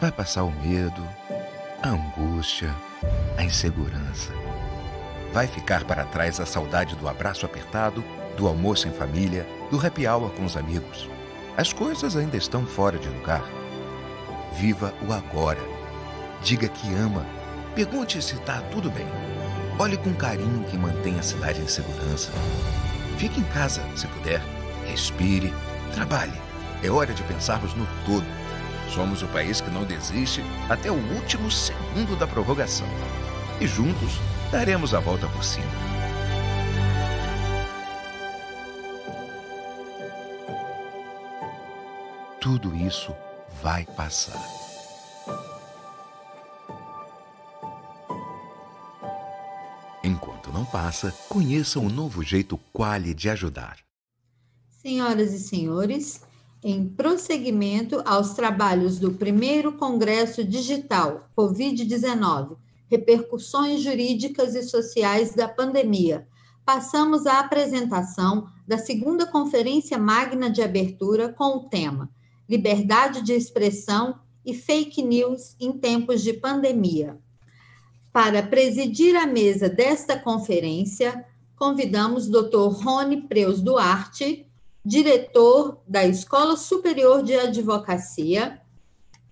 Vai passar o medo, a angústia, a insegurança. Vai ficar para trás a saudade do abraço apertado, do almoço em família, do happy hour com os amigos. As coisas ainda estão fora de lugar. Viva o agora. Diga que ama. Pergunte se está tudo bem. Olhe com carinho quem mantém a cidade em segurança. Fique em casa, se puder. Respire. Trabalhe. É hora de pensarmos no todo. Somos o país que não desiste até o último segundo da prorrogação. E juntos daremos a volta por cima. Tudo isso vai passar. Enquanto não passa, conheça o novo jeito Quali de ajudar. Senhoras e senhores, em prosseguimento aos trabalhos do primeiro Congresso Digital Covid-19, repercussões jurídicas e sociais da pandemia, passamos à apresentação da segunda Conferência Magna de Abertura com o tema Liberdade de Expressão e Fake News em Tempos de Pandemia. Para presidir a mesa desta conferência, convidamos o Dr. Rony Preus Duarte, diretor da Escola Superior de Advocacia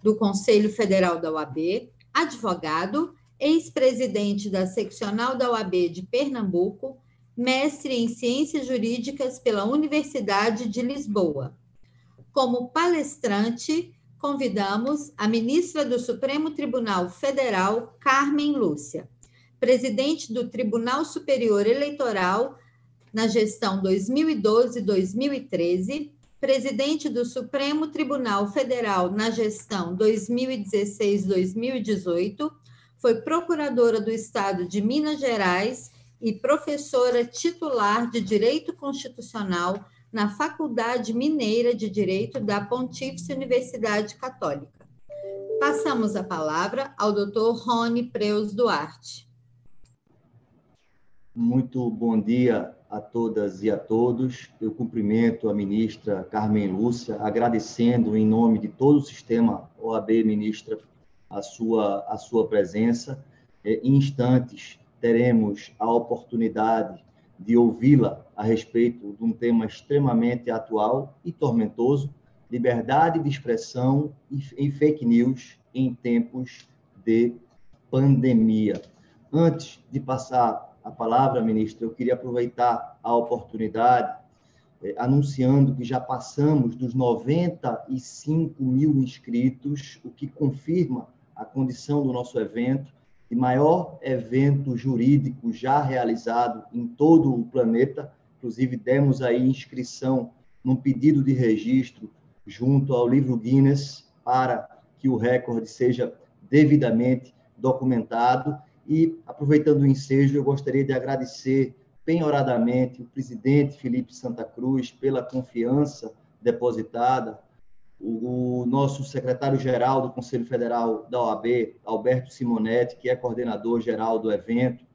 do Conselho Federal da OAB, advogado, ex-presidente da seccional da OAB de Pernambuco, mestre em Ciências Jurídicas pela Universidade de Lisboa. Como palestrante, convidamos a ministra do Supremo Tribunal Federal, Carmen Lúcia, presidente do Tribunal Superior Eleitoral na gestão 2012-2013, presidente do Supremo Tribunal Federal na gestão 2016-2018, foi procuradora do Estado de Minas Gerais e professora titular de Direito Constitucional na Faculdade Mineira de Direito da Pontífice Universidade Católica. Passamos a palavra ao Dr. Rony Preus Duarte. Muito bom dia a todas e a todos. Eu cumprimento a ministra Carmen Lúcia, agradecendo em nome de todo o sistema OAB, ministra, a sua presença. Em instantes, teremos a oportunidade de ouvi-la a respeito de um tema extremamente atual e tormentoso, liberdade de expressão e fake news em tempos de pandemia. Antes de passar a palavra, ministra, eu queria aproveitar a oportunidade, anunciando que já passamos dos 95 mil inscritos, o que confirma a condição do nosso evento, de maior evento jurídico já realizado em todo o planeta. Inclusive, demos aí inscrição num pedido de registro junto ao livro Guinness para que o recorde seja devidamente documentado. E, aproveitando o ensejo, eu gostaria de agradecer penhoradamente o presidente Felipe Santa Cruz pela confiança depositada, o nosso secretário-geral do Conselho Federal da OAB, Alberto Simonetti, que é coordenador-geral do evento,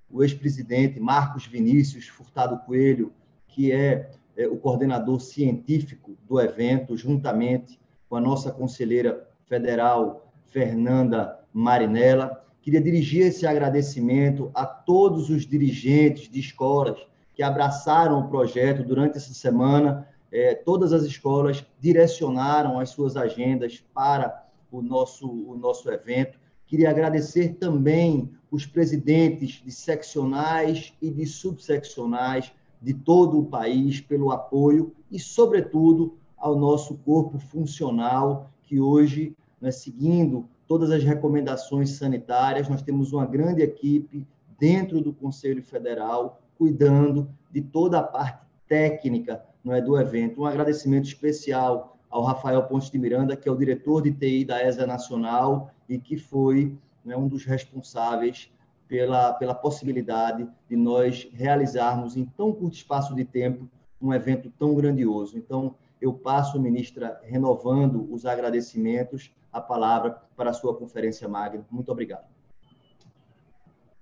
o ex-presidente Marcos Vinícius Furtado Coelho, que é o coordenador científico do evento, juntamente com a nossa conselheira federal, Fernanda Marinella. Queria dirigir esse agradecimento a todos os dirigentes de escolas que abraçaram o projeto durante essa semana. Todas as escolas direcionaram as suas agendas para o nosso evento. Queria agradecer também os presidentes de seccionais e de subseccionais de todo o país pelo apoio e, sobretudo, ao nosso corpo funcional, que hoje, seguindo todas as recomendações sanitárias, nós temos uma grande equipe dentro do Conselho Federal, cuidando de toda a parte técnica do evento. Um agradecimento especial ao Rafael Pontes de Miranda, que é o diretor de TI da ESA Nacional e que foi um dos responsáveis pela possibilidade de nós realizarmos em tão curto espaço de tempo um evento tão grandioso. Então, eu passo, ministra, renovando os agradecimentos, a palavra para a sua conferência magna. Muito obrigado.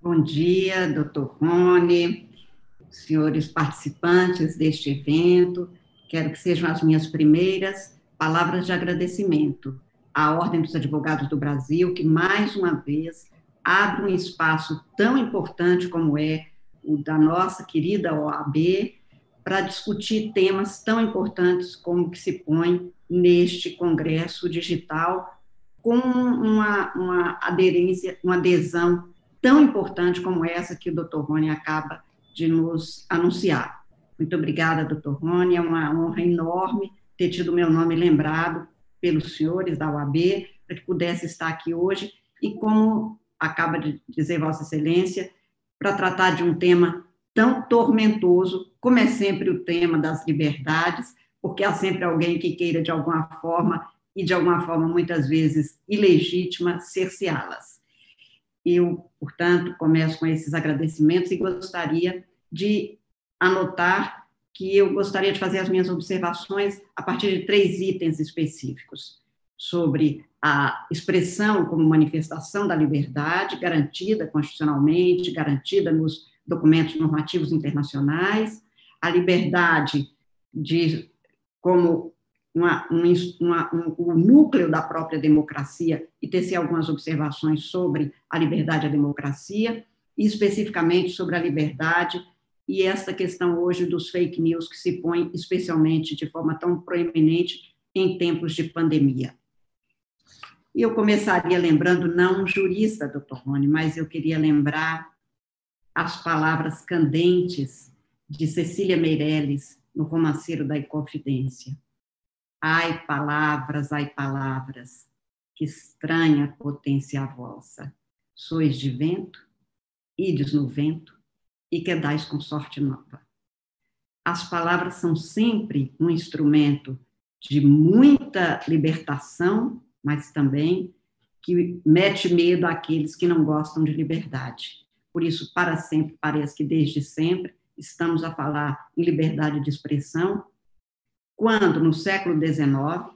Bom dia, doutor Rony, senhores participantes deste evento. Quero que sejam as minhas primeiras palavras de agradecimento à Ordem dos Advogados do Brasil, que, mais uma vez, abre um espaço tão importante como é o da nossa querida OAB, para discutir temas tão importantes como que se põe neste congresso digital, com uma aderência, uma adesão tão importante como essa que o Dr. Rony acaba de nos anunciar. Muito obrigada, Dr. Rony, é uma honra enorme ter tido meu nome lembrado pelos senhores da OAB, para que pudesse estar aqui hoje, e como acaba de dizer Vossa Excelência, para tratar de um tema tão tormentoso, como é sempre o tema das liberdades, porque há sempre alguém que queira, de alguma forma, e de alguma forma, muitas vezes, ilegítima, cerceá-las. Eu, portanto, começo com esses agradecimentos e gostaria de anotar que eu gostaria de fazer as minhas observações a partir de 3 itens específicos, sobre a expressão como manifestação da liberdade, garantida constitucionalmente, garantida nos documentos normativos internacionais, a liberdade como o núcleo da própria democracia, e tecer algumas observações sobre a liberdade e a democracia, e especificamente sobre a liberdade e esta questão hoje dos fake news que se põe especialmente de forma tão proeminente em tempos de pandemia. E eu começaria lembrando, não um jurista, Dr. Rony, mas eu queria lembrar as palavras candentes de Cecília Meirelles, no Romanceiro da Inconfidência. Ai, palavras, que estranha potência a vossa. Sois de vento, ides no vento, e quedais com sorte nova. As palavras são sempre um instrumento de muita libertação, mas também que mete medo àqueles que não gostam de liberdade. Por isso, para sempre, parece que desde sempre estamos a falar em liberdade de expressão, quando, no século XIX,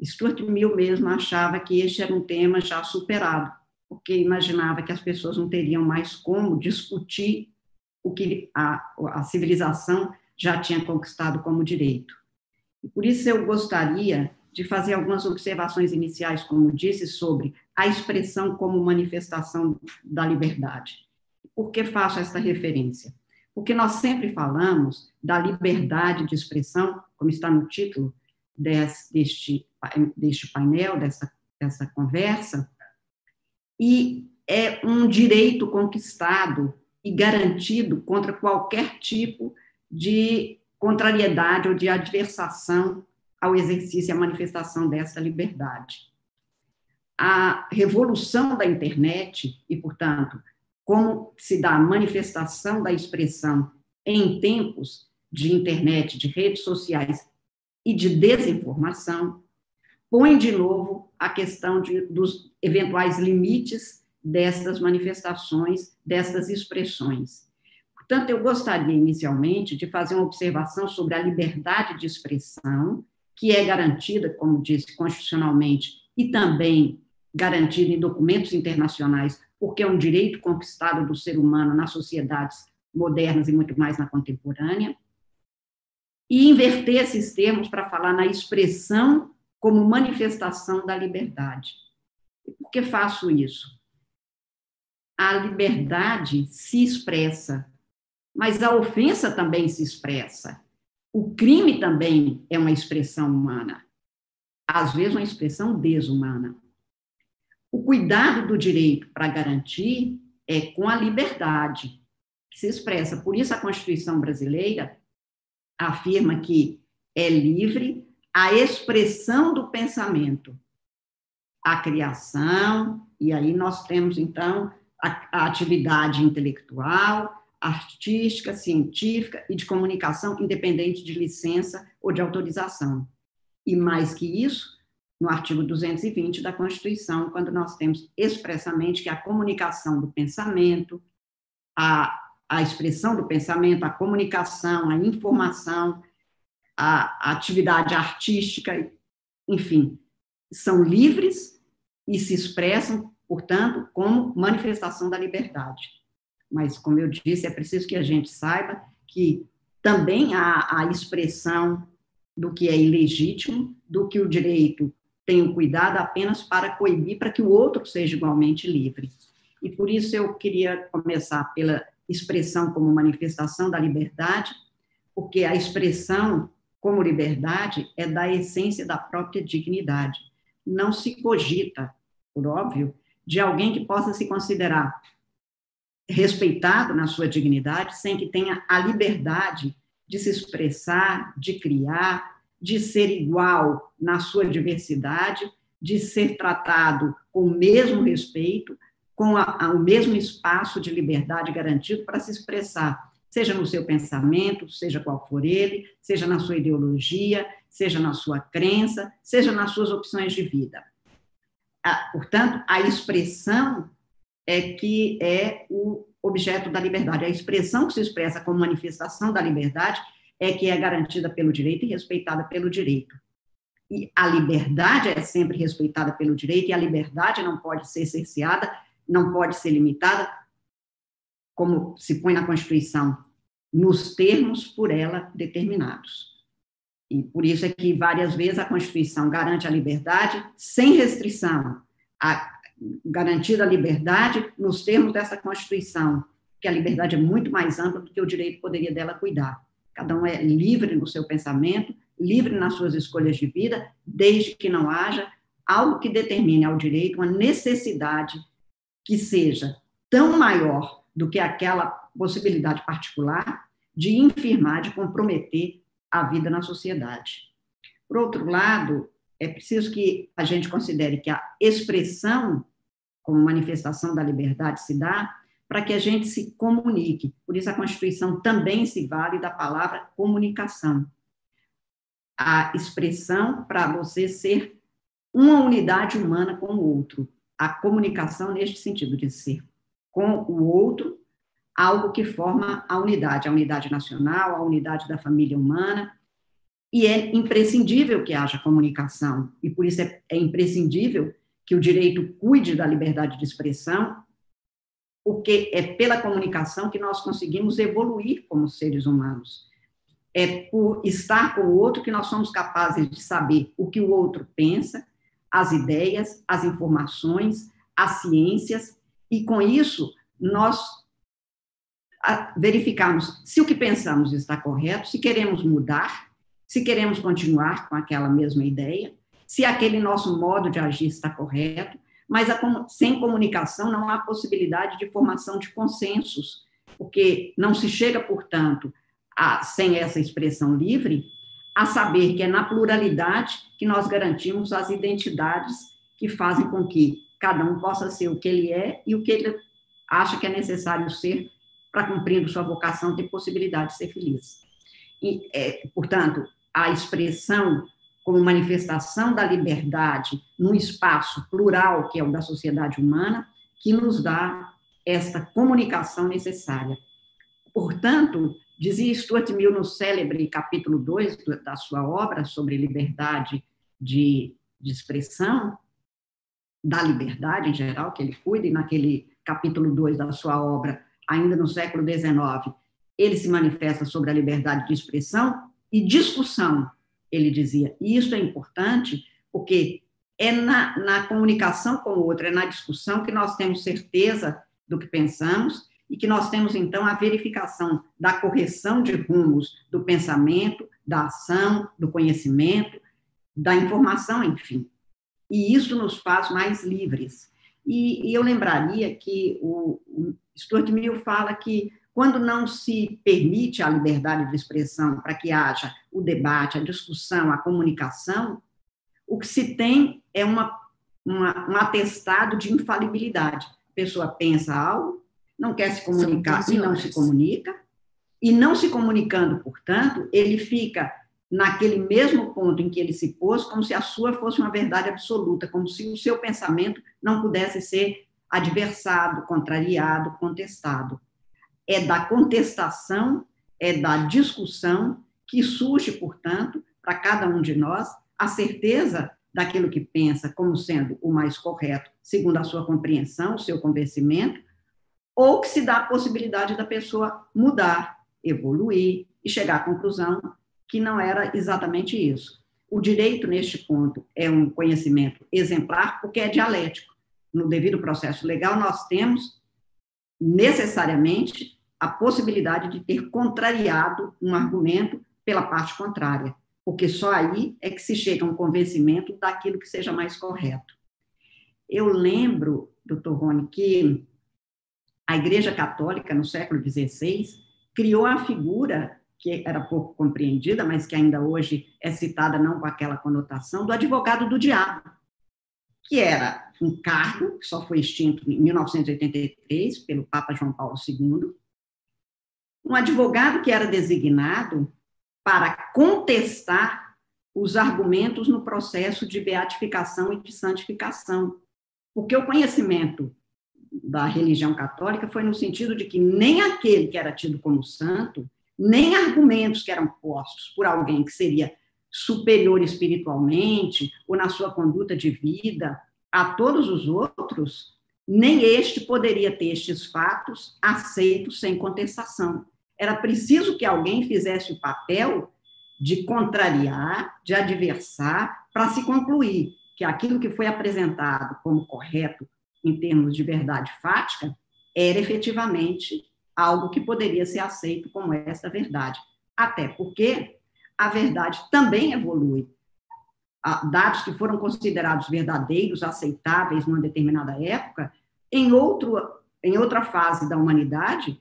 Stuart Mill mesmo achava que este era um tema já superado, porque imaginava que as pessoas não teriam mais como discutir o que a civilização já tinha conquistado como direito. E por isso eu gostaria de fazer algumas observações iniciais, como disse, sobre a expressão como manifestação da liberdade. Por que faço esta referência? Porque nós sempre falamos da liberdade de expressão, como está no título deste painel, dessa conversa, e é um direito conquistado e garantido contra qualquer tipo de contrariedade ou de adversação ao exercício e à manifestação dessa liberdade. A revolução da internet, e, portanto, como se dá a manifestação da expressão em tempos de internet, de redes sociais e de desinformação, põe de novo a questão dos eventuais limites destas manifestações, destas expressões. Portanto, eu gostaria, inicialmente, de fazer uma observação sobre a liberdade de expressão, que é garantida, como disse, constitucionalmente, e também garantida em documentos internacionais, porque é um direito conquistado do ser humano nas sociedades modernas e muito mais na contemporânea, e inverter esses termos para falar na expressão como manifestação da liberdade. E por que faço isso? A liberdade se expressa, mas a ofensa também se expressa. O crime também é uma expressão humana, às vezes uma expressão desumana. O cuidado do direito para garantir é com a liberdade que se expressa. Por isso, a Constituição brasileira afirma que é livre a expressão do pensamento, a criação, e aí nós temos, então, a atividade intelectual, artística, científica e de comunicação, independente de licença ou de autorização. E mais que isso, no artigo 220 da Constituição, quando nós temos expressamente que a comunicação do pensamento, a expressão do pensamento, a comunicação, a informação, a atividade artística, enfim, são livres e se expressam, portanto, como manifestação da liberdade. Mas, como eu disse, é preciso que a gente saiba que também há a expressão do que é ilegítimo, do que o direito tenho cuidado apenas para coibir, para que o outro seja igualmente livre. E por isso eu queria começar pela expressão como manifestação da liberdade, porque a expressão como liberdade é da essência da própria dignidade. Não se cogita, por óbvio, de alguém que possa se considerar respeitado na sua dignidade sem que tenha a liberdade de se expressar, de criar, de ser igual na sua diversidade, de ser tratado com o mesmo respeito, com o mesmo espaço de liberdade garantido para se expressar, seja no seu pensamento, seja qual for ele, seja na sua ideologia, seja na sua crença, seja nas suas opções de vida. Portanto, a expressão é que é o objeto da liberdade. A expressão que se expressa como manifestação da liberdade é que é garantida pelo direito e respeitada pelo direito. E a liberdade é sempre respeitada pelo direito e a liberdade não pode ser cerceada, não pode ser limitada, como se põe na Constituição, nos termos por ela determinados. E por isso é que várias vezes a Constituição garante a liberdade sem restrição, garantida a liberdade nos termos dessa Constituição, que a liberdade é muito mais ampla do que o direito poderia dela cuidar. Cada um é livre no seu pensamento, livre nas suas escolhas de vida, desde que não haja algo que determine ao direito uma necessidade que seja tão maior do que aquela possibilidade particular de infirmar, de comprometer a vida na sociedade. Por outro lado, é preciso que a gente considere que a expressão como manifestação da liberdade se dá para que a gente se comunique. Por isso a Constituição também se vale da palavra comunicação. A expressão para você ser uma unidade humana com o outro. A comunicação neste sentido de ser com o outro algo que forma a unidade nacional, a unidade da família humana, e é imprescindível que haja comunicação, e por isso é imprescindível que o direito cuide da liberdade de expressão, porque é pela comunicação que nós conseguimos evoluir como seres humanos. É por estar com o outro que nós somos capazes de saber o que o outro pensa, as ideias, as informações, as ciências, e com isso nós verificarmos se o que pensamos está correto, se queremos mudar, se queremos continuar com aquela mesma ideia, se aquele nosso modo de agir está correto, mas sem comunicação não há possibilidade de formação de consensos, porque não se chega, portanto, sem essa expressão livre, a saber que é na pluralidade que nós garantimos as identidades que fazem com que cada um possa ser o que ele é e o que ele acha que é necessário ser para, cumprindo sua vocação, ter possibilidade de ser feliz. E, portanto, a expressão como manifestação da liberdade num espaço plural, que é o da sociedade humana, que nos dá esta comunicação necessária. Portanto, dizia Stuart Mill no célebre capítulo 2 da sua obra sobre liberdade de expressão, da liberdade em geral, que ele cuida, e naquele capítulo 2 da sua obra, ainda no século XIX, ele se manifesta sobre a liberdade de expressão e discussão, ele dizia. E isso é importante porque é na comunicação com o outro, é na discussão que nós temos certeza do que pensamos e que nós temos, então, a verificação da correção de rumos do pensamento, da ação, do conhecimento, da informação, enfim. E isso nos faz mais livres. E eu lembraria que o Stuart Mill fala que quando não se permite a liberdade de expressão para que haja o debate, a discussão, a comunicação, o que se tem é um atestado de infalibilidade. A pessoa pensa algo, não quer se comunicar e não se comunica, e não se comunicando, portanto, ele fica naquele mesmo ponto em que ele se pôs, como se a sua fosse uma verdade absoluta, como se o seu pensamento não pudesse ser adversado, contrariado, contestado. É da contestação, é da discussão que surge, portanto, para cada um de nós, a certeza daquilo que pensa como sendo o mais correto, segundo a sua compreensão, o seu convencimento, ou que se dá a possibilidade da pessoa mudar, evoluir e chegar à conclusão que não era exatamente isso. o direito, neste ponto, é um conhecimento exemplar, porque é dialético. No devido processo legal, nós temos, necessariamente, a possibilidade de ter contrariado um argumento pela parte contrária, porque só aí é que se chega a um convencimento daquilo que seja mais correto. Eu lembro, doutor Rony, que a Igreja Católica, no século XVI, criou a figura, que era pouco compreendida, mas que ainda hoje é citada não com aquela conotação, do advogado do diabo, que era um cargo que só foi extinto em 1983 pelo Papa João Paulo II, um advogado que era designado para contestar os argumentos no processo de beatificação e de santificação, porque o conhecimento da religião católica foi no sentido de que nem aquele que era tido como santo, nem argumentos que eram postos por alguém que seria superior espiritualmente ou na sua conduta de vida a todos os outros, nem este poderia ter estes fatos aceitos sem contestação. Era preciso que alguém fizesse o papel de contrariar, de adversar, para se concluir que aquilo que foi apresentado como correto em termos de verdade fática era efetivamente algo que poderia ser aceito como esta verdade. Até porque a verdade também evolui. Dados que foram considerados verdadeiros, aceitáveis numa determinada época, em outra fase da humanidade,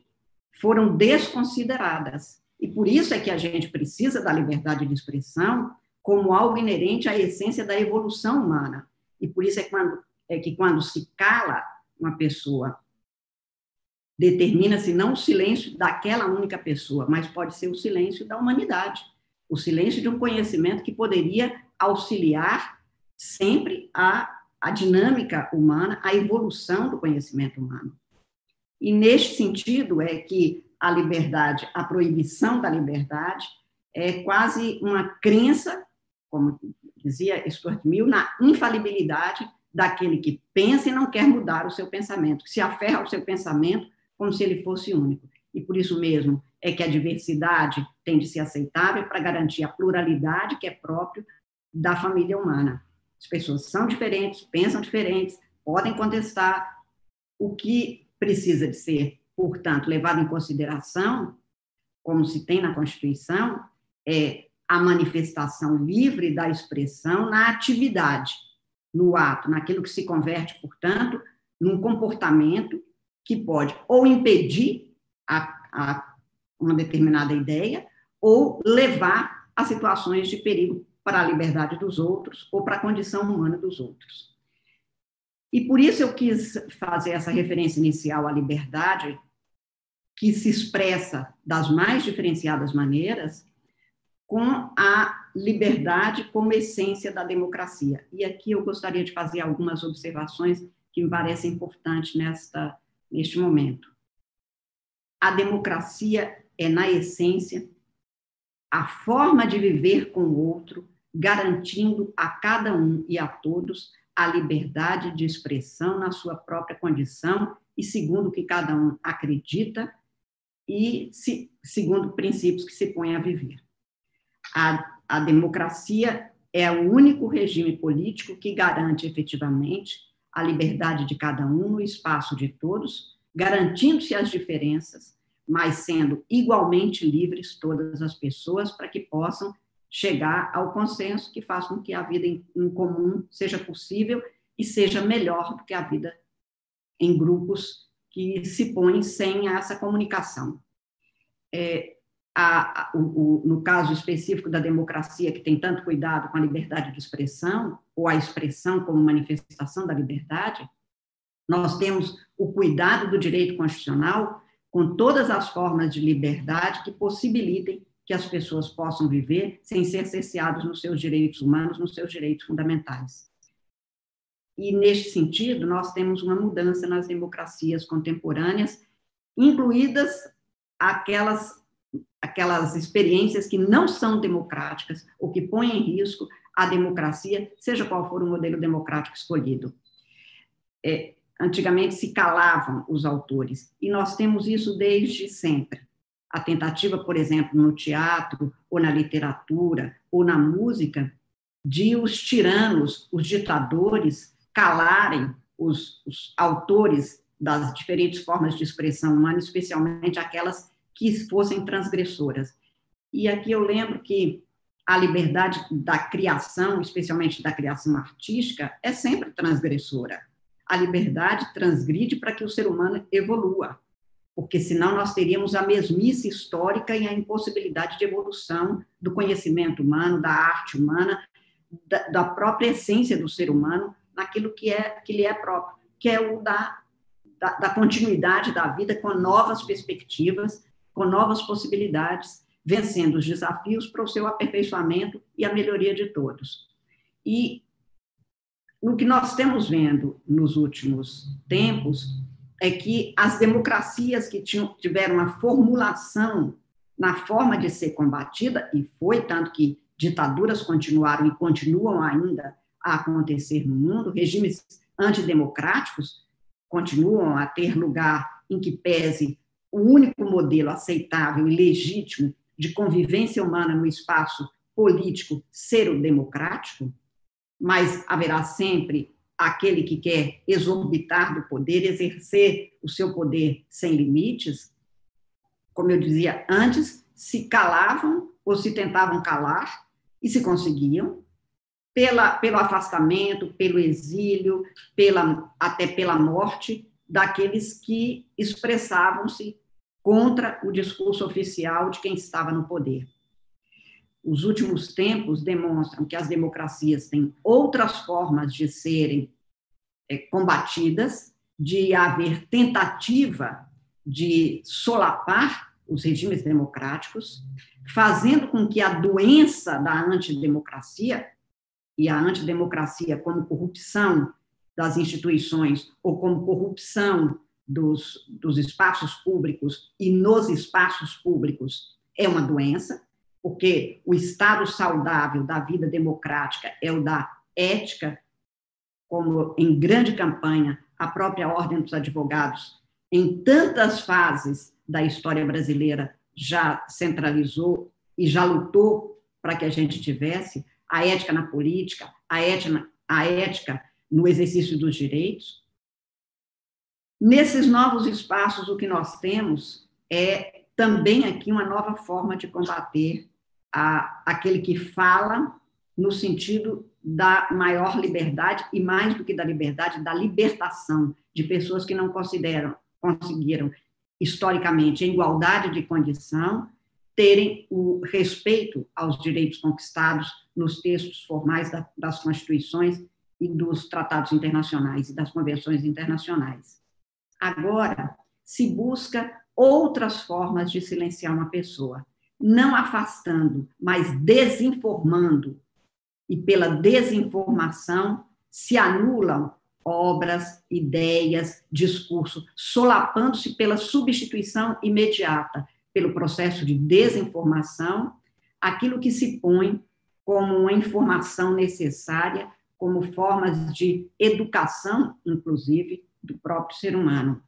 foram desconsideradas. E por isso é que a gente precisa da liberdade de expressão como algo inerente à essência da evolução humana. E por isso é que quando se cala uma pessoa, determina-se não o silêncio daquela única pessoa, mas pode ser o silêncio da humanidade, o silêncio de um conhecimento que poderia auxiliar sempre a dinâmica humana, a evolução do conhecimento humano. E, neste sentido, é que a liberdade, a proibição da liberdade, é quase uma crença, como dizia Stuart Mill, na infalibilidade daquele que pensa e não quer mudar o seu pensamento, que se aferra ao seu pensamento como se ele fosse único. E por isso mesmo é que a diversidade tem de ser aceitável para garantir a pluralidade que é próprio da família humana. As pessoas são diferentes, pensam diferentes, podem contestar. O que precisa de ser, portanto, levado em consideração, como se tem na Constituição, é a manifestação livre da expressão na atividade, no ato, naquilo que se converte, portanto, num comportamento que pode ou impedir uma determinada ideia ou levar a situações de perigo para a liberdade dos outros ou para a condição humana dos outros. E por isso eu quis fazer essa referência inicial à liberdade, que se expressa das mais diferenciadas maneiras, com a liberdade como essência da democracia. E aqui eu gostaria de fazer algumas observações que me parecem importantes neste momento. A democracia é, na essência, a forma de viver com o outro, garantindo a cada um e a todos a liberdade de expressão na sua própria condição e segundo o que cada um acredita e segundo princípios que se põe a viver. A democracia é o único regime político que garante efetivamente a liberdade de cada um no espaço de todos, garantindo-se as diferenças, mas sendo igualmente livres todas as pessoas para que possam chegar ao consenso que faça com que a vida em comum seja possível e seja melhor do que a vida em grupos que se põem sem essa comunicação. No caso específico da democracia, que tem tanto cuidado com a liberdade de expressão, ou a expressão como manifestação da liberdade, nós temos o cuidado do direito constitucional com todas as formas de liberdade que possibilitem que as pessoas possam viver sem ser cerceadas nos seus direitos humanos, nos seus direitos fundamentais. E, neste sentido, nós temos uma mudança nas democracias contemporâneas, incluídas aquelas experiências que não são democráticas ou que põem em risco a democracia, seja qual for o modelo democrático escolhido. Antigamente se calavam os autores, e nós temos isso desde sempre. A tentativa, por exemplo, no teatro, ou na literatura, ou na música, de os tiranos, os ditadores, calarem os autores das diferentes formas de expressão humana, especialmente aquelas que fossem transgressoras. E aqui eu lembro que a liberdade da criação, especialmente da criação artística, é sempre transgressora. A liberdade transgride para que o ser humano evolua, porque senão nós teríamos a mesmice histórica e a impossibilidade de evolução do conhecimento humano, da arte humana, da própria essência do ser humano, naquilo que lhe é próprio, que é o da continuidade da vida com novas perspectivas, com novas possibilidades, vencendo os desafios para o seu aperfeiçoamento e a melhoria de todos. E o que nós temos vendo nos últimos tempos é que as democracias que tiveram uma formulação na forma de ser combatida, e foi tanto que ditaduras continuaram e continuam ainda a acontecer no mundo, regimes antidemocráticos continuam a ter lugar em que pese o único modelo aceitável e legítimo de convivência humana no espaço político ser o democrático, mas haverá sempre aquele que quer exorbitar do poder, exercer o seu poder sem limites. Como eu dizia antes, se calavam ou se tentavam calar, e se conseguiam, pelo afastamento, pelo exílio, até pela morte daqueles que expressavam-se contra o discurso oficial de quem estava no poder. Os últimos tempos demonstram que as democracias têm outras formas de serem combatidas, de haver tentativa de solapar os regimes democráticos, fazendo com que a doença da antidemocracia, e a antidemocracia como corrupção das instituições ou como corrupção dos espaços públicos e nos espaços públicos, é uma doença, porque o estado saudável da vida democrática é o da ética, como em grande campanha a própria Ordem dos Advogados, em tantas fases da história brasileira, já centralizou e já lutou para que a gente tivesse a ética na política, a ética no exercício dos direitos. Nesses novos espaços, o que nós temos é também aqui uma nova forma de combater aquele que fala no sentido da maior liberdade, e mais do que da liberdade, da libertação de pessoas que não conseguiram, historicamente, em igualdade de condição, terem o respeito aos direitos conquistados nos textos formais das constituições e dos tratados internacionais e das convenções internacionais. Agora, se busca outras formas de silenciar uma pessoa, não afastando, mas desinformando, e pela desinformação se anulam obras, ideias, discurso, solapando-se pela substituição imediata, pelo processo de desinformação, aquilo que se põe como uma informação necessária, como formas de educação, inclusive, do próprio ser humano.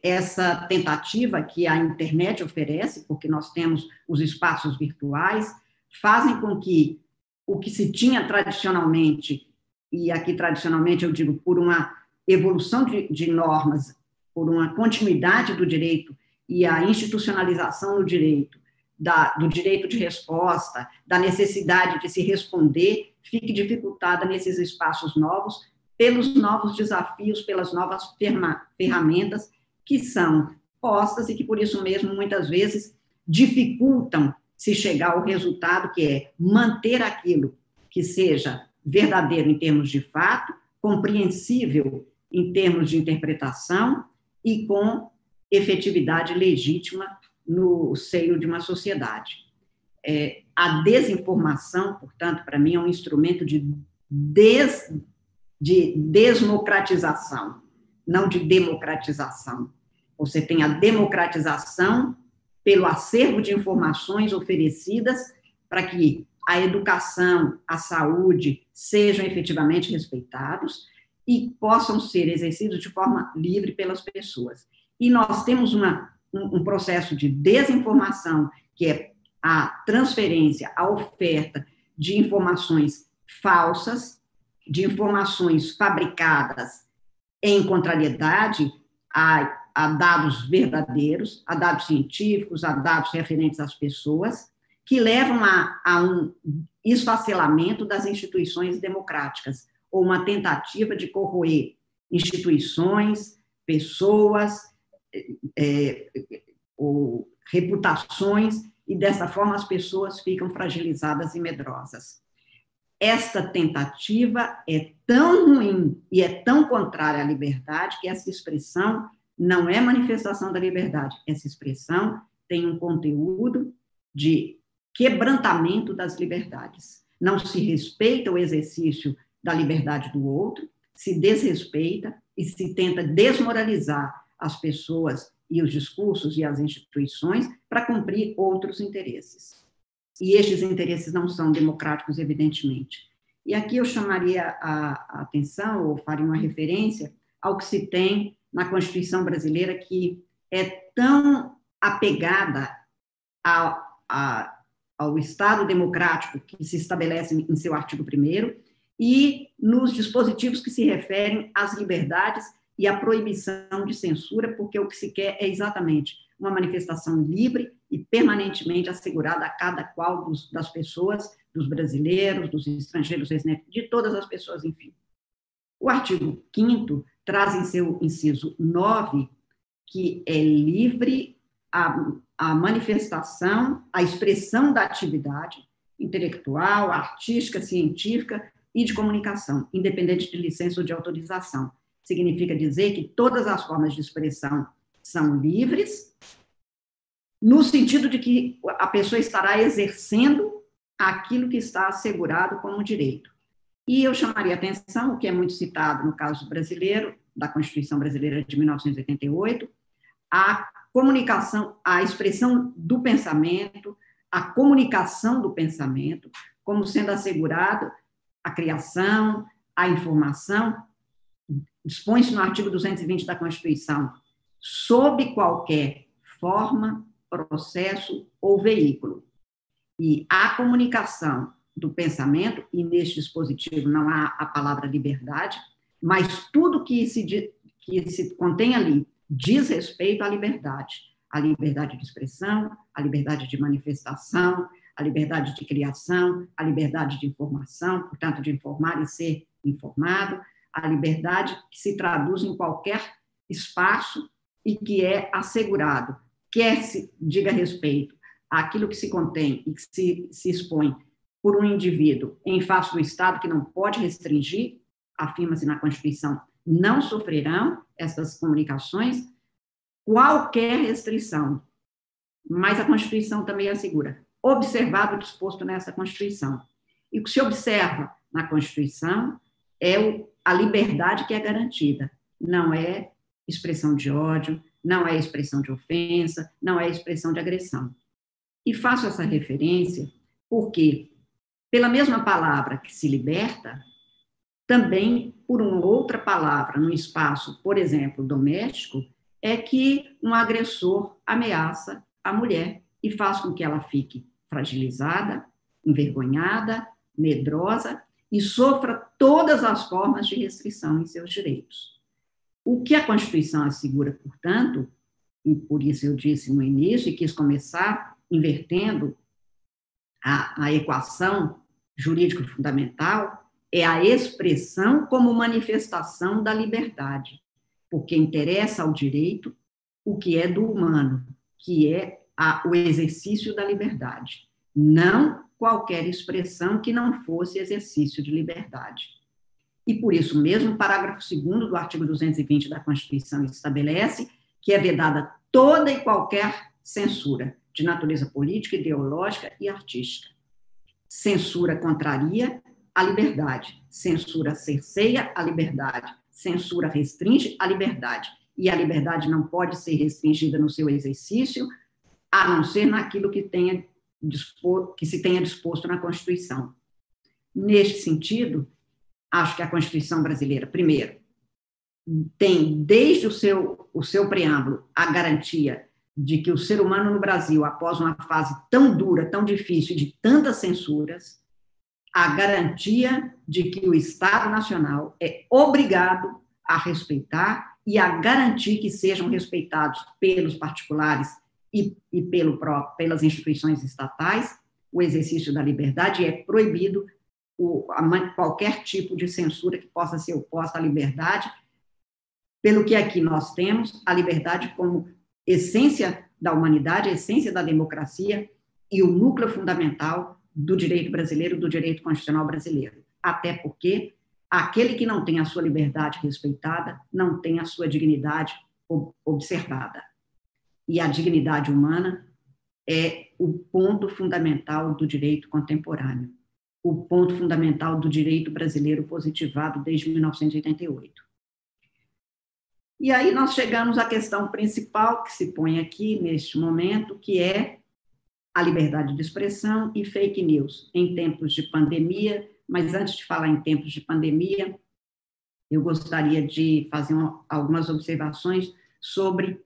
Essa tentativa que a internet oferece, porque nós temos os espaços virtuais, fazem com que o que se tinha tradicionalmente, e aqui tradicionalmente eu digo por uma evolução de normas, por uma continuidade do direito e a institucionalização do direito, do direito de resposta, da necessidade de se responder, fique dificultada nesses espaços novos, pelos novos desafios, pelas novas ferramentas que são postas e que, por isso mesmo, muitas vezes dificultam se chegar ao resultado, que é manter aquilo que seja verdadeiro em termos de fato, compreensível em termos de interpretação e com efetividade legítima no seio de uma sociedade. A desinformação, portanto, para mim, é um instrumento de desmocratização, não de democratização. Você tem a democratização pelo acervo de informações oferecidas para que a educação, a saúde sejam efetivamente respeitados e possam ser exercidos de forma livre pelas pessoas. E nós temos um processo de desinformação, que é a transferência, a oferta de informações falsas, de informações fabricadas em contrariedade a dados verdadeiros, a dados científicos, a dados referentes às pessoas, que levam a um esfacelamento das instituições democráticas, ou uma tentativa de corroer instituições, pessoas, ou reputações, e dessa forma as pessoas ficam fragilizadas e medrosas. Esta tentativa é tão ruim e é tão contrária à liberdade que essa expressão não é manifestação da liberdade. Essa expressão tem um conteúdo de quebrantamento das liberdades. Não se respeita o exercício da liberdade do outro, se desrespeita e se tenta desmoralizar as pessoas e os discursos e as instituições para cumprir outros interesses. E estes interesses não são democráticos, evidentemente. E aqui eu chamaria a atenção, ou faria uma referência ao que se tem na Constituição brasileira, que é tão apegada ao Estado democrático que se estabelece em seu artigo 1º e nos dispositivos que se referem às liberdades e à proibição de censura, porque o que se quer é exatamente uma manifestação livre e permanentemente assegurada a cada qual das pessoas, dos brasileiros, dos estrangeiros residentes, de todas as pessoas, enfim. O artigo 5º traz em seu inciso 9 que é livre a manifestação, a expressão da atividade intelectual, artística, científica e de comunicação, independente de licença ou de autorização. Significa dizer que todas as formas de expressão são livres, no sentido de que a pessoa estará exercendo aquilo que está assegurado como direito. E eu chamaria a atenção, o que é muito citado no caso brasileiro, da Constituição Brasileira de 1988, a comunicação, a expressão do pensamento, a comunicação do pensamento, como sendo assegurado a criação, a informação, dispõe-se no artigo 220 da Constituição, sob qualquer forma, processo ou veículo. E a comunicação do pensamento, e neste dispositivo não há a palavra liberdade, mas tudo que se contém ali diz respeito à liberdade de expressão, à liberdade de manifestação, à liberdade de criação, à liberdade de informação, portanto, de informar e ser informado, a liberdade que se traduz em qualquer espaço e que é assegurado, quer se diga respeito àquilo que se contém e que se expõe por um indivíduo em face do Estado, que não pode restringir, afirma-se na Constituição, não sofrerão essas comunicações qualquer restrição. Mas a Constituição também assegura, observado o disposto nessa Constituição. E o que se observa na Constituição é a liberdade que é garantida, não é expressão de ódio, não é expressão de ofensa, não é expressão de agressão. E faço essa referência porque, pela mesma palavra que se liberta, também por uma outra palavra no espaço, por exemplo, doméstico, é que um agressor ameaça a mulher e faz com que ela fique fragilizada, envergonhada, medrosa e sofra todas as formas de restrição em seus direitos. O que a Constituição assegura, portanto, e por isso eu disse no início e quis começar invertendo a equação jurídico-fundamental, é a expressão como manifestação da liberdade, porque interessa ao direito o que é do humano, que é o exercício da liberdade, não qualquer expressão que não fosse exercício de liberdade. E por isso mesmo, o parágrafo 2º do artigo 220 da Constituição estabelece que é vedada toda e qualquer censura de natureza política, ideológica e artística. Censura contraria a liberdade, censura cerceia a liberdade, censura restringe a liberdade, e a liberdade não pode ser restringida no seu exercício, a não ser naquilo que se tenha disposto na Constituição. Neste sentido, acho que a Constituição brasileira, primeiro, tem desde o seu preâmbulo a garantia de que o ser humano no Brasil, após uma fase tão dura, tão difícil, de tantas censuras, a garantia de que o Estado Nacional é obrigado a respeitar e a garantir que sejam respeitados pelos particulares e pelas instituições estatais o exercício da liberdade, e é proibido qualquer tipo de censura que possa ser oposta à liberdade, pelo que aqui nós temos a liberdade como essência da humanidade, a essência da democracia e o núcleo fundamental do direito brasileiro, do direito constitucional brasileiro. Até porque aquele que não tem a sua liberdade respeitada não tem a sua dignidade observada. E a dignidade humana é o ponto fundamental do direito contemporâneo, o ponto fundamental do direito brasileiro positivado desde 1988. E aí nós chegamos à questão principal que se põe aqui neste momento, que é a liberdade de expressão e fake news em tempos de pandemia. Mas antes de falar em tempos de pandemia, eu gostaria de fazer algumas observações sobre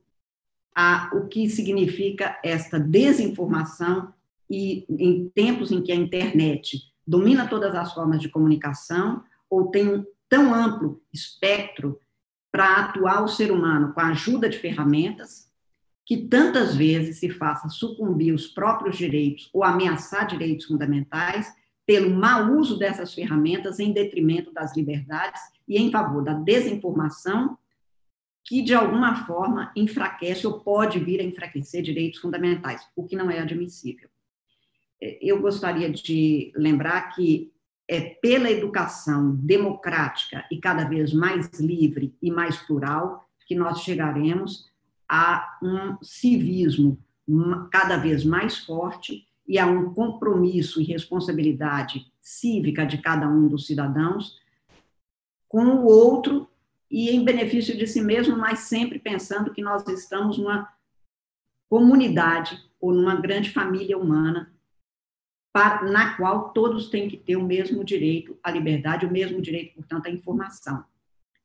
o que significa esta desinformação e em tempos em que a internet domina todas as formas de comunicação ou tem um tão amplo espectro para atuar o ser humano com a ajuda de ferramentas que tantas vezes se faça sucumbir os próprios direitos ou ameaçar direitos fundamentais pelo mau uso dessas ferramentas em detrimento das liberdades e em favor da desinformação, que de alguma forma enfraquece ou pode vir a enfraquecer direitos fundamentais, o que não é admissível. Eu gostaria de lembrar que é pela educação democrática e cada vez mais livre e mais plural que nós chegaremos a um civismo cada vez mais forte e a um compromisso e responsabilidade cívica de cada um dos cidadãos com o outro e em benefício de si mesmo, mas sempre pensando que nós estamos numa comunidade ou numa grande família humana na qual todos têm que ter o mesmo direito à liberdade, o mesmo direito, portanto, à informação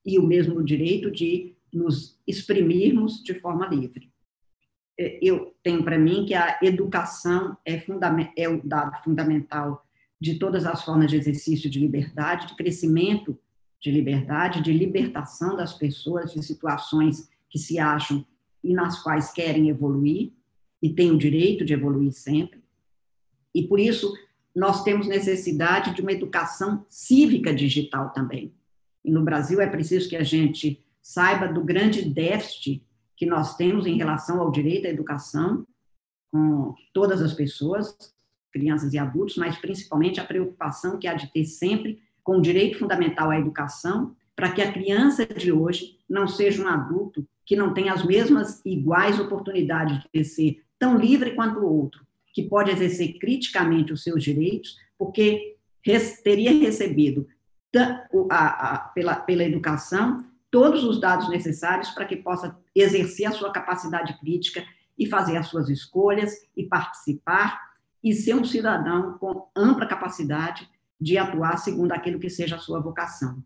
e o mesmo direito de nos exprimirmos de forma livre. Eu tenho para mim que a educação é o dado fundamental de todas as formas de exercício de liberdade, de crescimento de liberdade, de libertação das pessoas de situações que se acham e nas quais querem evoluir, e têm o direito de evoluir sempre. E, por isso, nós temos necessidade de uma educação cívica digital também. E, no Brasil, é preciso que a gente saiba do grande déficit que nós temos em relação ao direito à educação, com todas as pessoas, crianças e adultos, mas, principalmente, a preocupação que há de ter sempre com o direito fundamental à educação, para que a criança de hoje não seja um adulto que não tenha as mesmas iguais oportunidades de ser tão livre quanto o outro, que pode exercer criticamente os seus direitos, porque teria recebido pela educação todos os dados necessários para que possa exercer a sua capacidade crítica e fazer as suas escolhas e participar e ser um cidadão com ampla capacidade de atuar segundo aquilo que seja a sua vocação.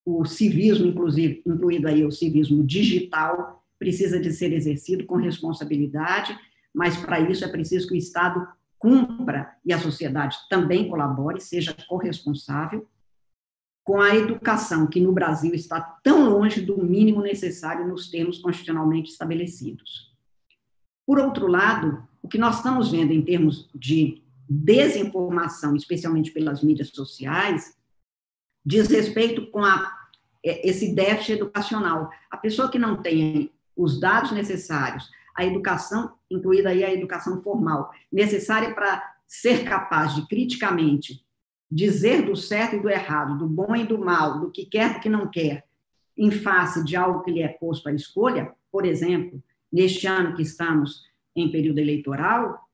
O civismo, inclusive, incluído aí o civismo digital, precisa de ser exercido com responsabilidade, mas para isso é preciso que o Estado cumpra e a sociedade também colabore, seja corresponsável com a educação, que no Brasil está tão longe do mínimo necessário nos termos constitucionalmente estabelecidos. Por outro lado, o que nós estamos vendo em termos de desinformação, especialmente pelas mídias sociais, diz respeito com esse déficit educacional. A pessoa que não tem os dados necessários, a educação, incluída aí a educação formal, necessária para ser capaz de criticamente dizer do certo e do errado, do bom e do mal, do que quer e do que não quer, em face de algo que lhe é posto à escolha, por exemplo, neste ano que estamos em período eleitoral,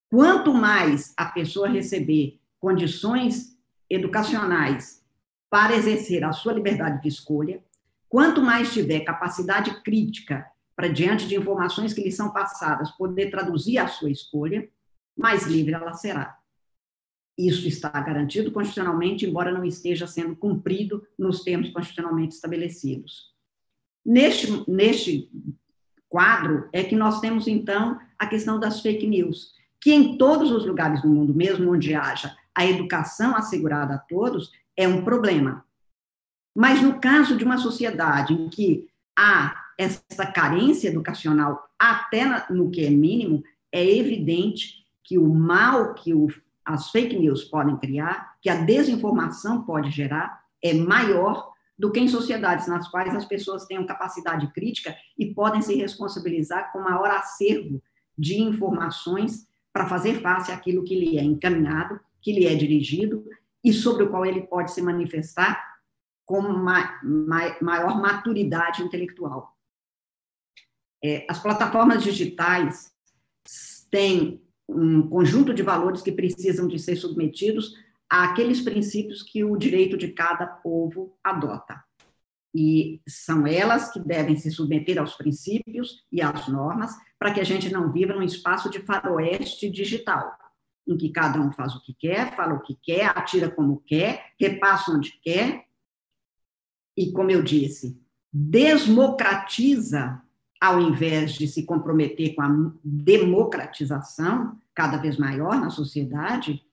quanto mais a pessoa receber condições educacionais para exercer a sua liberdade de escolha, quanto mais tiver capacidade crítica para, diante de informações que lhe são passadas, poder traduzir a sua escolha, mais livre ela será. Isso está garantido constitucionalmente, embora não esteja sendo cumprido nos termos constitucionalmente estabelecidos. Neste quadro é que nós temos, então, a questão das fake news, que em todos os lugares do mundo, mesmo onde haja a educação assegurada a todos é um problema. Mas no caso de uma sociedade em que há essa carência educacional até no que é mínimo, é evidente que o mal que as fake news podem criar, que a desinformação pode gerar, é maior do que em sociedades nas quais as pessoas tenham capacidade crítica e podem se responsabilizar com maior acervo de informações para fazer face àquilo que lhe é encaminhado, que lhe é dirigido e sobre o qual ele pode se manifestar com maior maturidade intelectual. As plataformas digitais têm um conjunto de valores que precisam de ser submetidos àqueles princípios que o direito de cada povo adota. E são elas que devem se submeter aos princípios e às normas para que a gente não viva num espaço de faroeste digital, em que cada um faz o que quer, fala o que quer, atira como quer, repassa onde quer, e, como eu disse, desmocratiza ao invés de se comprometer com a democratização cada vez maior na sociedade,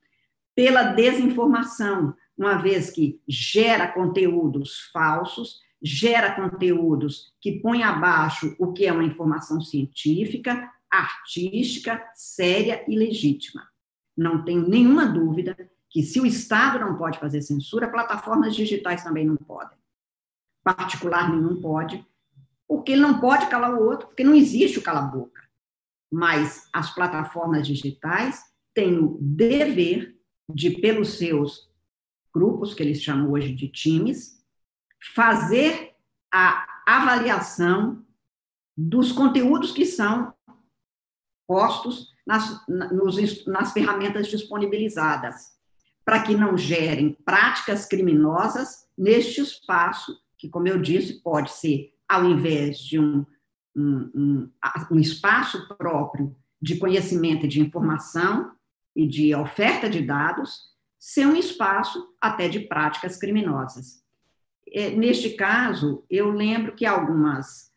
pela desinformação, uma vez que gera conteúdos falsos, gera conteúdos que põem abaixo o que é uma informação científica, artística, séria e legítima. Não tenho nenhuma dúvida que, se o Estado não pode fazer censura, plataformas digitais também não podem. Particular nenhum pode, porque ele não pode calar o outro, porque não existe o cala-boca. Mas as plataformas digitais têm o dever de, pelos seus grupos, que eles chamam hoje de times, fazer a avaliação dos conteúdos que são postos nas ferramentas disponibilizadas, para que não gerem práticas criminosas neste espaço, que, como eu disse, pode ser, ao invés de um espaço próprio de conhecimento e de informação e de oferta de dados, ser um espaço até de práticas criminosas. Neste caso, eu lembro que algumas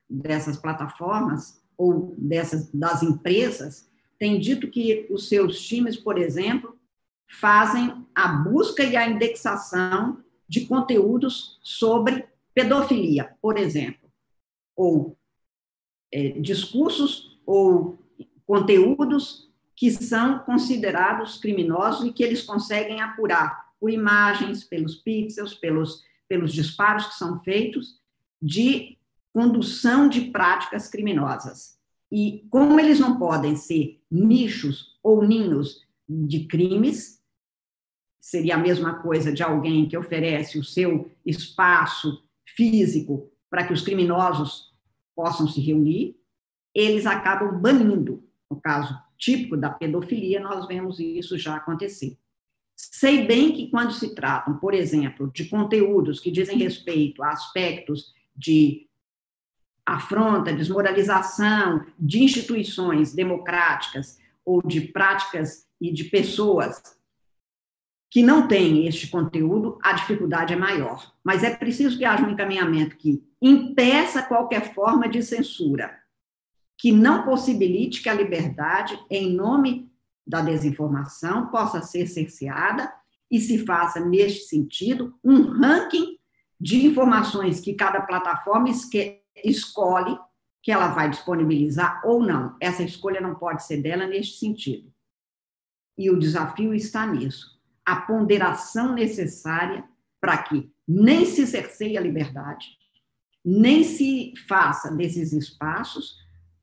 dessas plataformas ou das empresas têm dito que os seus times, por exemplo, fazem a busca e a indexação de conteúdos sobre pedofilia, por exemplo, ou discursos ou conteúdos que são considerados criminosos e que eles conseguem apurar por imagens, pelos pixels, pelos disparos que são feitos de condução de práticas criminosas. E como eles não podem ser nichos ou ninhos de crimes, seria a mesma coisa de alguém que oferece o seu espaço físico para que os criminosos possam se reunir, eles acabam banindo. No caso típico da pedofilia, nós vemos isso já acontecer. Sei bem que, quando se tratam, por exemplo, de conteúdos que dizem respeito a aspectos de afronta, desmoralização de instituições democráticas ou de práticas e de pessoas que não têm este conteúdo, a dificuldade é maior. Mas é preciso que haja um encaminhamento que impeça qualquer forma de censura, que não possibilite que a liberdade, em nome da desinformação, possa ser cerceada e se faça, neste sentido, um ranking de informações que cada plataforma escolhe que ela vai disponibilizar ou não. Essa escolha não pode ser dela neste sentido. E o desafio está nisso. A ponderação necessária para que nem se cerceie a liberdade, nem se faça desses espaços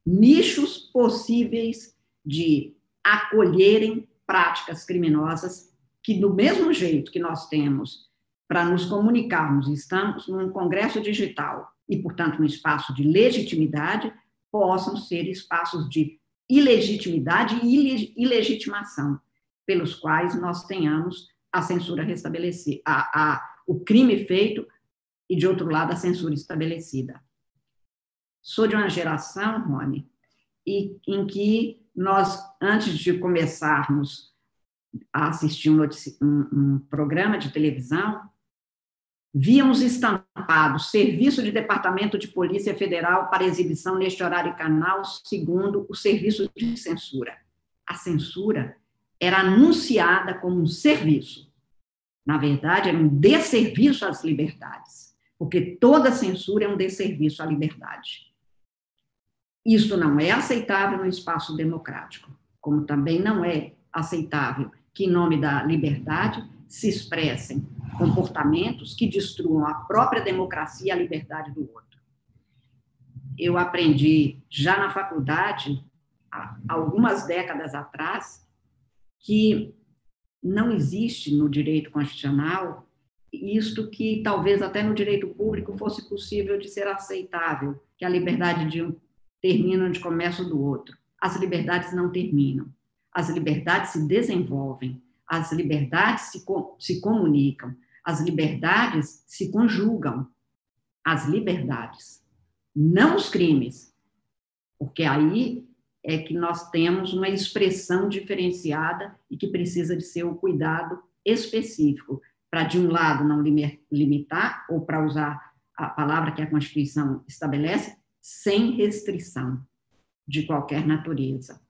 nichos possíveis de acolherem práticas criminosas que, do mesmo jeito que nós temos para nos comunicarmos, estamos num congresso digital e, portanto, um espaço de legitimidade, possam ser espaços de ilegitimidade e ilegitimação, pelos quais nós tenhamos a censura restabelecida, o crime feito e, de outro lado, a censura estabelecida. Sou de uma geração, Rony, em que nós, antes de começarmos a assistir um programa de televisão, víamos estampado Serviço de Departamento de Polícia Federal para exibição neste horário e canal, segundo o Serviço de Censura. A censura era anunciada como um serviço. Na verdade, era um desserviço às liberdades, porque toda censura é um desserviço à liberdade. Isto não é aceitável no espaço democrático, como também não é aceitável que, em nome da liberdade, se expressem comportamentos que destruam a própria democracia e a liberdade do outro. Eu aprendi já na faculdade, há algumas décadas atrás, que não existe no direito constitucional isto que talvez até no direito público fosse possível de ser aceitável, que a liberdade de um termina onde começa o do outro. As liberdades não terminam. As liberdades se desenvolvem. As liberdades se comunicam. As liberdades se conjugam. As liberdades, não os crimes, porque aí é que nós temos uma expressão diferenciada e que precisa de ser um cuidado específico, para, de um lado, não limitar, ou para usar a palavra que a Constituição estabelece, sem restrição de qualquer natureza.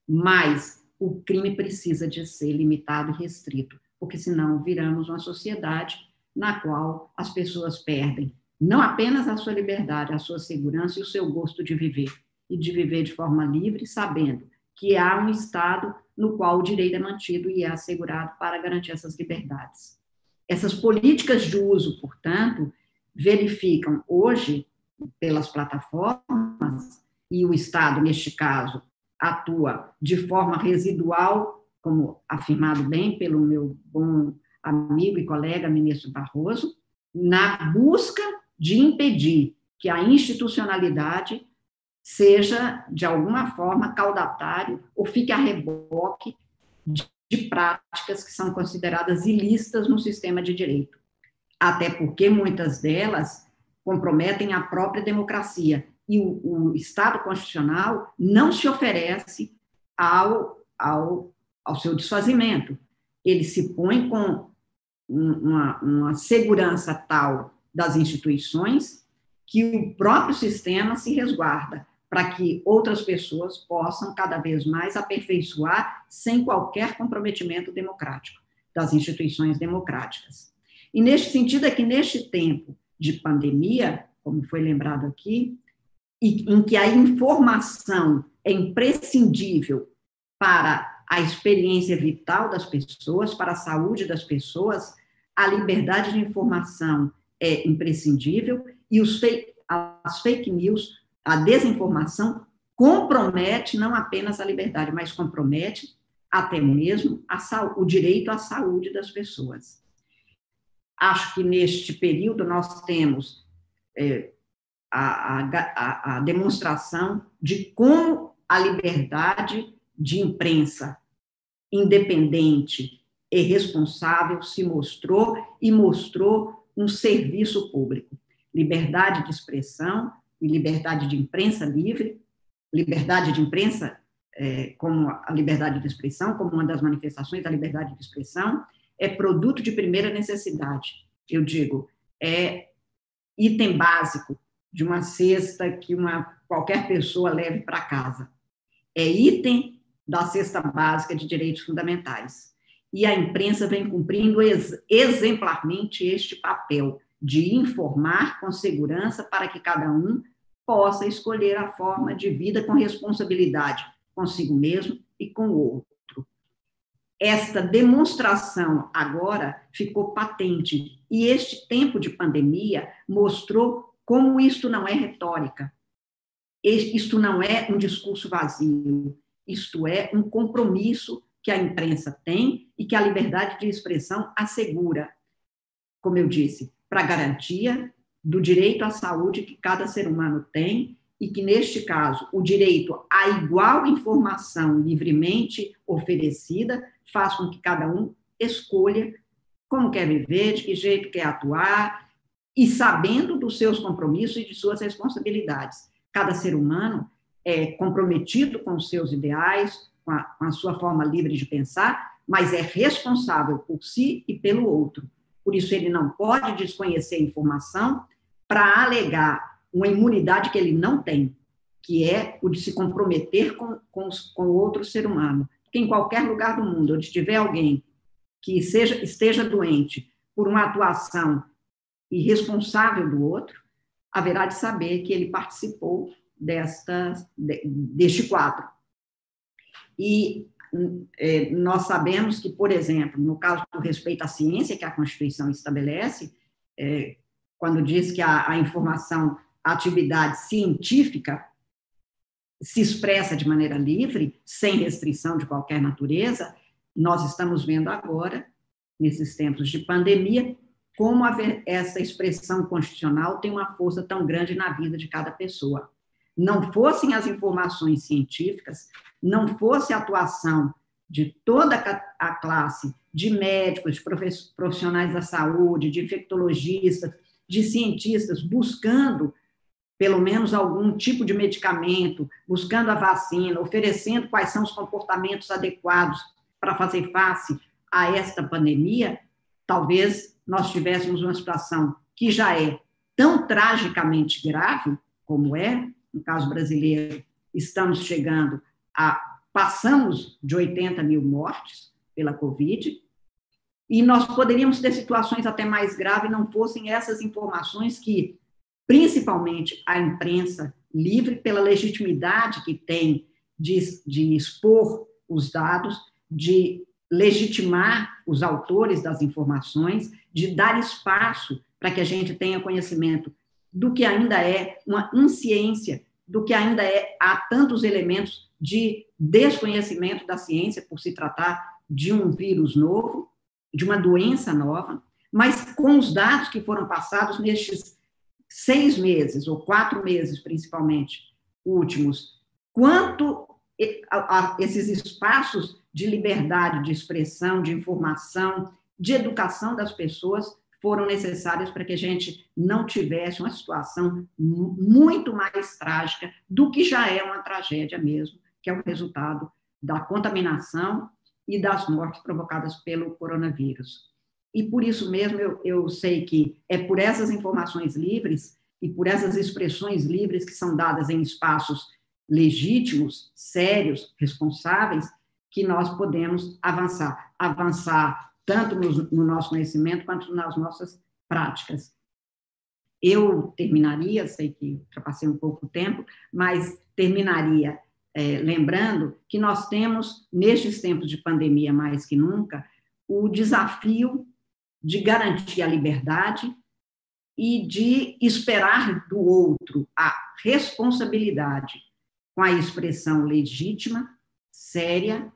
Mas o crime precisa de ser limitado e restrito, porque senão viramos uma sociedade na qual as pessoas perdem não apenas a sua liberdade, a sua segurança e o seu gosto de viver, e de viver de forma livre, sabendo que há um Estado no qual o direito é mantido e é assegurado para garantir essas liberdades. Essas políticas de uso, portanto, verificam hoje, pelas plataformas, e o Estado, neste caso, atua de forma residual, como afirmado bem pelo meu bom amigo e colega ministro Barroso, na busca de impedir que a institucionalidade seja, de alguma forma, caudatário ou fique a reboque de práticas que são consideradas ilícitas no sistema de direito. Até porque muitas delas comprometem a própria democracia e o Estado constitucional não se oferece ao seu desfazimento. Ele se põe com uma segurança tal das instituições que o próprio sistema se resguarda para que outras pessoas possam cada vez mais aperfeiçoar sem qualquer comprometimento democrático das instituições democráticas. E neste sentido é que neste tempo de pandemia, como foi lembrado aqui, e em que a informação é imprescindível para a experiência vital das pessoas, para a saúde das pessoas, a liberdade de informação é imprescindível e as fake news, a desinformação, compromete não apenas a liberdade, mas compromete até mesmo o direito à saúde das pessoas. Acho que neste período nós temos a demonstração de como a liberdade de imprensa independente e responsável se mostrou e mostrou um serviço público. Liberdade de expressão e liberdade de imprensa livre, liberdade de imprensa como a liberdade de expressão, como uma das manifestações da liberdade de expressão, é produto de primeira necessidade. Eu digo, é item básico de uma cesta que qualquer pessoa leve para casa. É item da cesta básica de direitos fundamentais. E a imprensa vem cumprindo exemplarmente este papel de informar com segurança para que cada um possa escolher a forma de vida com responsabilidade consigo mesmo e com o outro. Esta demonstração agora ficou patente e este tempo de pandemia mostrou como isto não é retórica, isto não é um discurso vazio, isto é um compromisso que a imprensa tem e que a liberdade de expressão assegura, como eu disse, para a garantia do direito à saúde que cada ser humano tem e que, neste caso, o direito à igual informação livremente oferecida faz com que cada um escolha como quer viver, de que jeito quer atuar e sabendo dos seus compromissos e de suas responsabilidades. Cada ser humano é comprometido com os seus ideais, com a sua forma livre de pensar, mas é responsável por si e pelo outro. Por isso, ele não pode desconhecer a informação para alegar uma imunidade que ele não tem, que é o de se comprometer com outro ser humano, que em qualquer lugar do mundo, onde tiver alguém que esteja doente por uma atuação irresponsável do outro, haverá de saber que ele participou deste quadro. E nós sabemos que, por exemplo, no caso do respeito à ciência, que a Constituição estabelece, quando diz que a informação, a atividade científica se expressa de maneira livre, sem restrição de qualquer natureza, nós estamos vendo agora, nesses tempos de pandemia, como essa expressão constitucional tem uma força tão grande na vida de cada pessoa. Não fossem as informações científicas, não fosse a atuação de toda a classe, de médicos, de profissionais da saúde, de infectologistas, de cientistas, buscando pelo menos algum tipo de medicamento, buscando a vacina, oferecendo quais são os comportamentos adequados para fazer face a esta pandemia, talvez nós tivéssemos uma situação que já é tão tragicamente grave, como no caso brasileiro, estamos chegando passamos de 80 mil mortes pela Covid, e nós poderíamos ter situações até mais graves, não fossem essas informações que, principalmente a imprensa livre, pela legitimidade que tem de expor os dados, de legitimar os autores das informações, de dar espaço para que a gente tenha conhecimento do que ainda é uma insciência, do que ainda há tantos elementos de desconhecimento da ciência, por se tratar de um vírus novo, de uma doença nova, mas com os dados que foram passados nestes 6 meses, ou 4 meses, principalmente, últimos, quanto esses espaços de liberdade de expressão, de informação, de educação das pessoas foram necessárias para que a gente não tivesse uma situação muito mais trágica do que já é uma tragédia mesmo, que é o resultado da contaminação e das mortes provocadas pelo coronavírus. E por isso mesmo eu sei que é por essas informações livres e por essas expressões livres que são dadas em espaços legítimos, sérios, responsáveis, que nós podemos avançar tanto no nosso conhecimento quanto nas nossas práticas. Eu terminaria, sei que ultrapassei um pouco o tempo, mas terminaria lembrando que nós temos, nestes tempos de pandemia mais que nunca, o desafio de garantir a liberdade e de esperar do outro a responsabilidade com a expressão legítima, séria,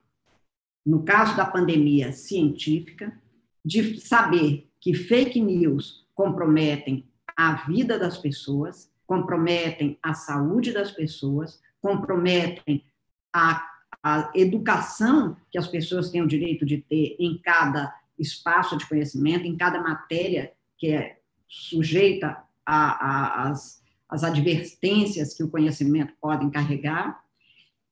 no caso da pandemia científica, de saber que fake news comprometem a vida das pessoas, comprometem a saúde das pessoas, comprometem a educação que as pessoas têm o direito de ter em cada espaço de conhecimento, em cada matéria que é sujeita às advertências que o conhecimento pode carregar,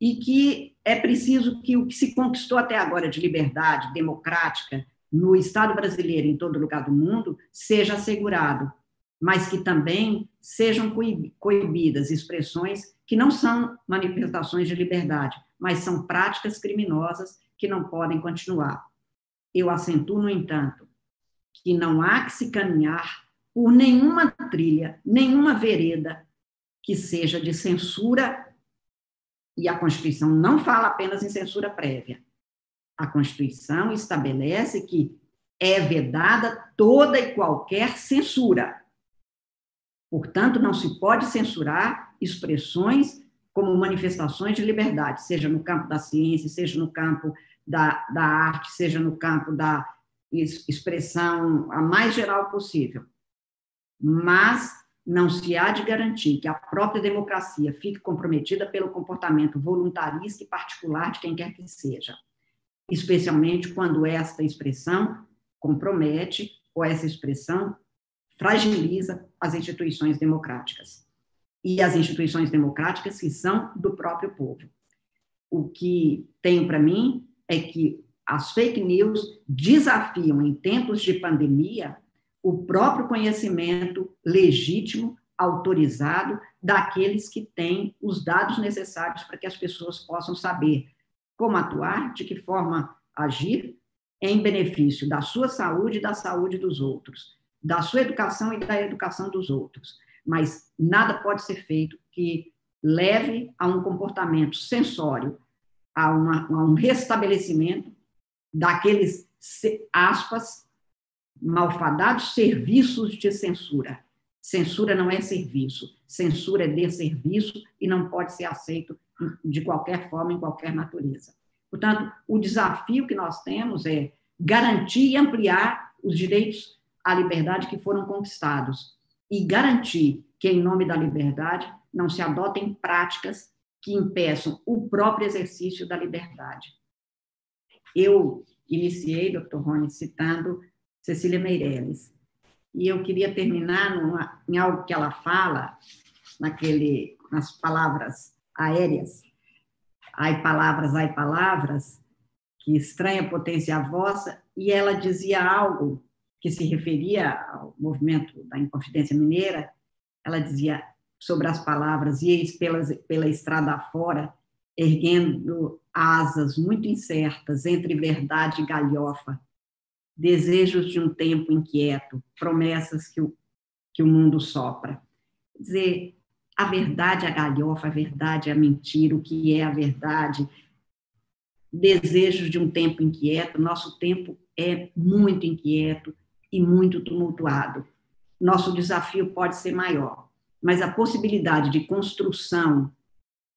e que é preciso que o que se conquistou até agora de liberdade democrática no Estado brasileiro e em todo lugar do mundo seja assegurado, mas que também sejam coibidas expressões que não são manifestações de liberdade, mas são práticas criminosas que não podem continuar. Eu acentuo, no entanto, que não há que se caminhar por nenhuma trilha, nenhuma vereda que seja de censura, e a Constituição não fala apenas em censura prévia. A Constituição estabelece que é vedada toda e qualquer censura. Portanto, não se pode censurar expressões como manifestações de liberdade, seja no campo da ciência, seja no campo da arte, seja no campo da expressão a mais geral possível. Mas não se há de garantir que a própria democracia fique comprometida pelo comportamento voluntarista e particular de quem quer que seja, especialmente quando esta expressão compromete ou essa expressão fragiliza as instituições democráticas. E as instituições democráticas que são do próprio povo. O que tenho para mim é que as fake news desafiam, em tempos de pandemia, o próprio conhecimento legítimo, autorizado, daqueles que têm os dados necessários para que as pessoas possam saber como atuar, de que forma agir em benefício da sua saúde e da saúde dos outros, da sua educação e da educação dos outros. Mas nada pode ser feito que leve a um comportamento censório, a um restabelecimento daqueles, aspas, malfadados serviços de censura. Censura não é serviço, censura é desserviço e não pode ser aceito de qualquer forma, em qualquer natureza. Portanto, o desafio que nós temos é garantir e ampliar os direitos à liberdade que foram conquistados e garantir que, em nome da liberdade, não se adotem práticas que impeçam o próprio exercício da liberdade. Eu iniciei, doutor Rony, citando Cecília Meirelles, e eu queria terminar em algo que ela fala, nas palavras aéreas, ai palavras, que estranha potência a vossa, e ela dizia algo que se referia ao movimento da Inconfidência Mineira. Ela dizia sobre as palavras: "Ieis pela estrada afora, erguendo asas muito incertas entre verdade e galhofa, desejos de um tempo inquieto, promessas que o mundo sopra." Quer dizer, a verdade é a galhofa, a verdade é a mentira, o que é a verdade, desejos de um tempo inquieto. Nosso tempo é muito inquieto e muito tumultuado. Nosso desafio pode ser maior, mas a possibilidade de construção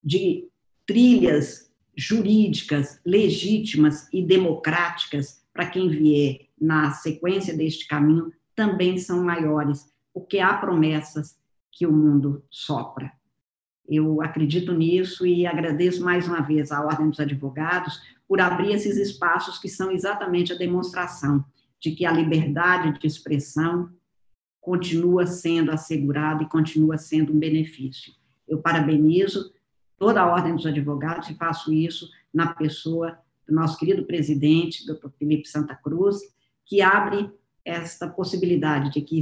de trilhas jurídicas legítimas e democráticas para quem vier na sequência deste caminho também são maiores, porque há promessas que o mundo sopra. Eu acredito nisso e agradeço mais uma vez à Ordem dos Advogados por abrir esses espaços que são exatamente a demonstração de que a liberdade de expressão continua sendo assegurada e continua sendo um benefício. Eu parabenizo toda a Ordem dos Advogados e faço isso na pessoa do nosso querido presidente, doutor Felipe Santa Cruz, que abre esta possibilidade de que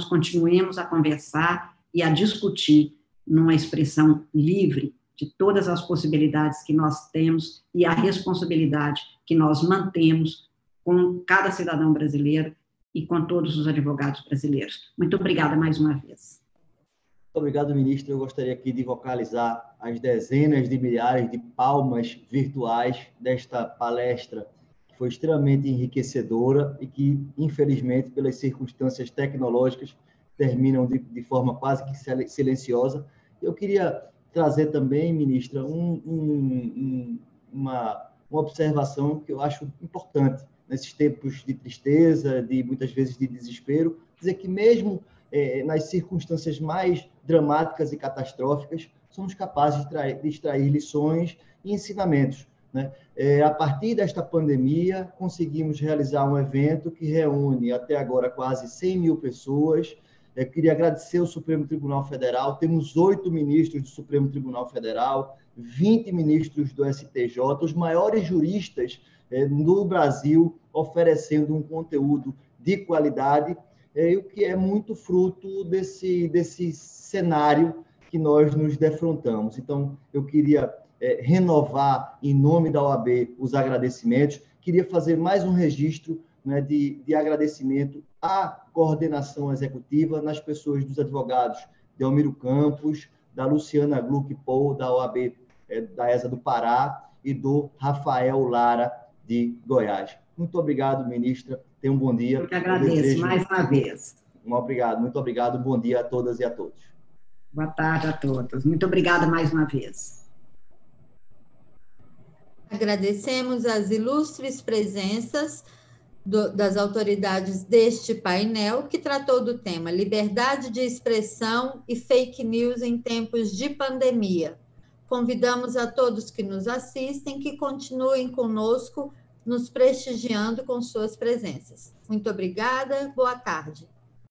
continuemos a conversar e a discutir numa expressão livre de todas as possibilidades que nós temos e a responsabilidade que nós mantemos com cada cidadão brasileiro e com todos os advogados brasileiros. Muito obrigada mais uma vez. Muito obrigado, ministro. Eu gostaria aqui de vocalizar as dezenas de milhares de palmas virtuais desta palestra, que foi extremamente enriquecedora e que, infelizmente, pelas circunstâncias tecnológicas, terminam de forma quase que silenciosa. Eu queria trazer também, ministra, uma observação que eu acho importante nesses tempos de tristeza, de muitas vezes de desespero, dizer que mesmo nas circunstâncias mais dramáticas e catastróficas, somos capazes de extrair lições e ensinamentos, né? A partir desta pandemia, conseguimos realizar um evento que reúne até agora quase 100 mil pessoas. Eu queria agradecer ao Supremo Tribunal Federal. Temos 8 ministros do Supremo Tribunal Federal, 20 ministros do STJ, os maiores juristas no Brasil, oferecendo um conteúdo de qualidade, o que é muito fruto desse cenário que nós nos defrontamos. Então, eu queria renovar, em nome da OAB, os agradecimentos. Queria fazer mais um registro, né, de agradecimento à coordenação executiva, nas pessoas dos advogados Delmiro Campos, da Luciana Gluck Paul, da OAB da ESA do Pará, e do Rafael Lara, de Goiás. Muito obrigado, ministra. Tenha um bom dia. Eu que agradeço mais uma vez. Muito obrigado. Bom dia a todas e a todos. Boa tarde a todos. Muito obrigada mais uma vez. Agradecemos as ilustres presenças das autoridades deste painel, que tratou do tema liberdade de expressão e fake news em tempos de pandemia. Convidamos a todos que nos assistem que continuem conosco, nos prestigiando com suas presenças. Muito obrigada, boa tarde.